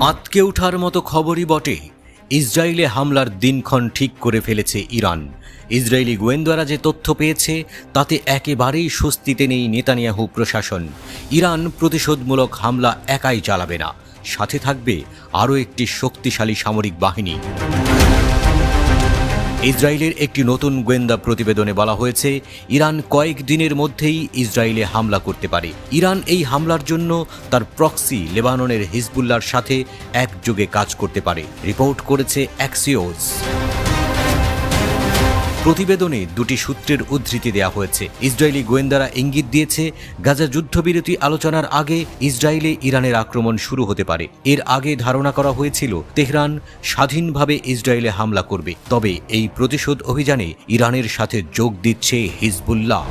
আঁতকে ওঠার মতো খবরই বটে, ইসরায়েলে হামলার দিনক্ষণ ঠিক করে ফেলেছে ইরান। ইসরায়েলি গোয়েন্দারা যে তথ্য পেয়েছে তাতে একেবারেই স্বস্তিতে নেই নেতানিয়াহু প্রশাসন। ইরান প্রতিশোধমূলক হামলা একাই চালাবে না, সাথে থাকবে আরও একটি শক্তিশালী সামরিক বাহিনী। ইসরায়েলের একটি নতুন গোয়েন্দা প্রতিবেদনে বলা হয়েছে, ইরান কয়েক দিনের মধ্যেই ইসরায়েলে হামলা করতে পারে। ইরান এই হামলার জন্য তার প্রক্সি লেবাননের হিজবুল্লাহর সাথে একযোগে কাজ করতে পারে, রিপোর্ট করেছে অ্যাক্সিওস। প্রতিবেদনে দুটি সূত্রের উদ্ধৃতি দেওয়া হয়েছে। ইসরায়েলি গোয়েন্দারা ইঙ্গিত দিয়েছে, গাজা যুদ্ধবিরতি আলোচনার আগে ইসরায়েলে ইরানের আক্রমণ শুরু হতে পারে। এর আগে ধারণা করা হয়েছিল তেহরান স্বাধীনভাবে ইসরায়েলে হামলা করবে, তবে এই প্রতিশোধ অভিযানে ইরানের সাথে যোগ দিচ্ছে হিজবুল্লাহ।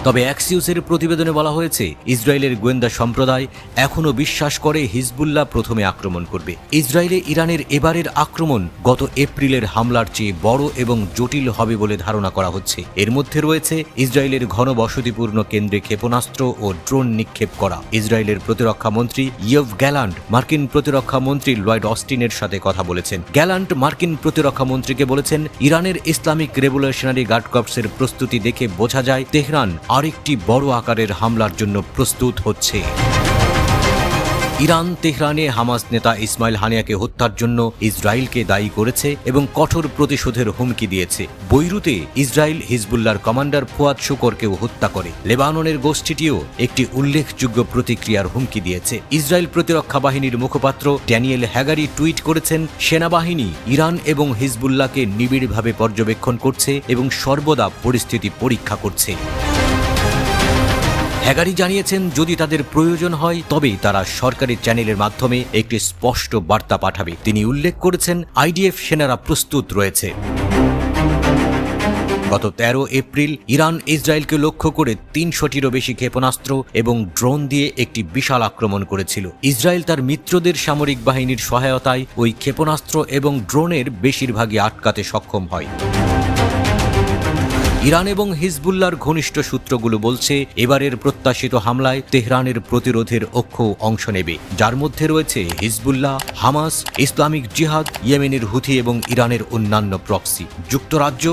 তবে অ্যাক্সিওসের প্রতিবেদনে বলা হয়েছে, ইসরায়েলের গোয়েন্দা সম্প্রদায় এখনও বিশ্বাস করে হিজবুল্লাহ প্রথমে আক্রমণ করবে। ইসরায়েলে ইরানের এবারের আক্রমণ গত এপ্রিলের হামলার চেয়ে বড় এবং জটিল হবে বলে ধারণা করা হচ্ছে। এর মধ্যে রয়েছে ইসরায়েলের ঘনবসতিপূর্ণ কেন্দ্রে ক্ষেপণাস্ত্র ও ড্রোন নিক্ষেপ করা। ইসরায়েলের প্রতিরক্ষা মন্ত্রী ইয়োভ গ্যালান্ট মার্কিন প্রতিরক্ষা মন্ত্রী লয়েড অস্টিনের সাথে কথা বলেছেন। গ্যালান্ট মার্কিন প্রতিরক্ষা মন্ত্রীকে বলেছেন, ইরানের ইসলামিক রেভলিউশনারি গার্ড কর্পসের প্রস্তুতি দেখে বোঝা যায় তেহরান আরেকটি বড় আকারের হামলার জন্য প্রস্তুত হচ্ছে। ইরান তেহরানে হামাস নেতা ইসমাইল হানিয়াকে হত্যার জন্য ইসরায়েলকে দায়ী করেছে এবং কঠোর প্রতিশোধের হুমকি দিয়েছে। বৈরুতে ইসরায়েল হিজবুল্লাহর কমান্ডার ফুয়াদ শুকরকেও হত্যা করে। লেবাননের গোষ্ঠীটিও একটি উল্লেখযোগ্য প্রতিক্রিয়ার হুমকি দিয়েছে। ইসরায়েল প্রতিরক্ষা বাহিনীর মুখপাত্র ড্যানিয়েল হ্যাগারি টুইট করেছেন, সেনাবাহিনী ইরান এবং হিজবুল্লাহকে নিবিড়ভাবে পর্যবেক্ষণ করছে এবং সর্বদা পরিস্থিতি পরীক্ষা করছে। হ্যাগারি জানিয়েছেন, যদি তাদের প্রয়োজন হয় তবেই তারা সরকারি চ্যানেলের মাধ্যমে একটি স্পষ্ট বার্তা পাঠাবে। তিনি উল্লেখ করেছেন, আইডিএফ সেনারা প্রস্তুত রয়েছে। গত 13 এপ্রিল ইরান ইসরায়েলকে লক্ষ্য করে 300টিরও বেশি ক্ষেপণাস্ত্র এবং ড্রোন দিয়ে একটি বিশাল আক্রমণ করেছিল। ইসরায়েল তার মিত্রদের সামরিক বাহিনীর সহায়তায় ওই ক্ষেপণাস্ত্র এবং ড্রোনের বেশিরভাগই আটকাতে সক্ষম হয়। ইরান এবং হিজবুল্লাহর ঘনিষ্ঠ সূত্রগুলো বলছে, এবারের প্রত্যাশিত হামলায় তেহরানের প্রতিরোধের অক্ষ অংশ নেবে, যার মধ্যে রয়েছে হিজবুল্লাহ, হামাস, ইসলামিক জিহাদ, ইয়েমেনের হুথি এবং ইরানের অন্যান্য প্রক্সি। যুক্তরাজ্য,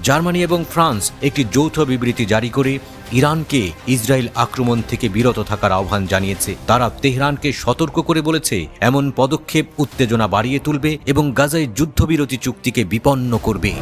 জার্মানি এবং ফ্রান্স একটি যৌথ বিবৃতি জারি করে ইরানকে ইসরায়েল আক্রমণ থেকে বিরত থাকার আহ্বান জানিয়েছে। তারা তেহরানকে সতর্ক করে বলেছে, এমন পদক্ষেপ উত্তেজনা বাড়িয়ে তুলবে এবং গাজায় যুদ্ধবিরতি চুক্তিকে বিপন্ন করবে।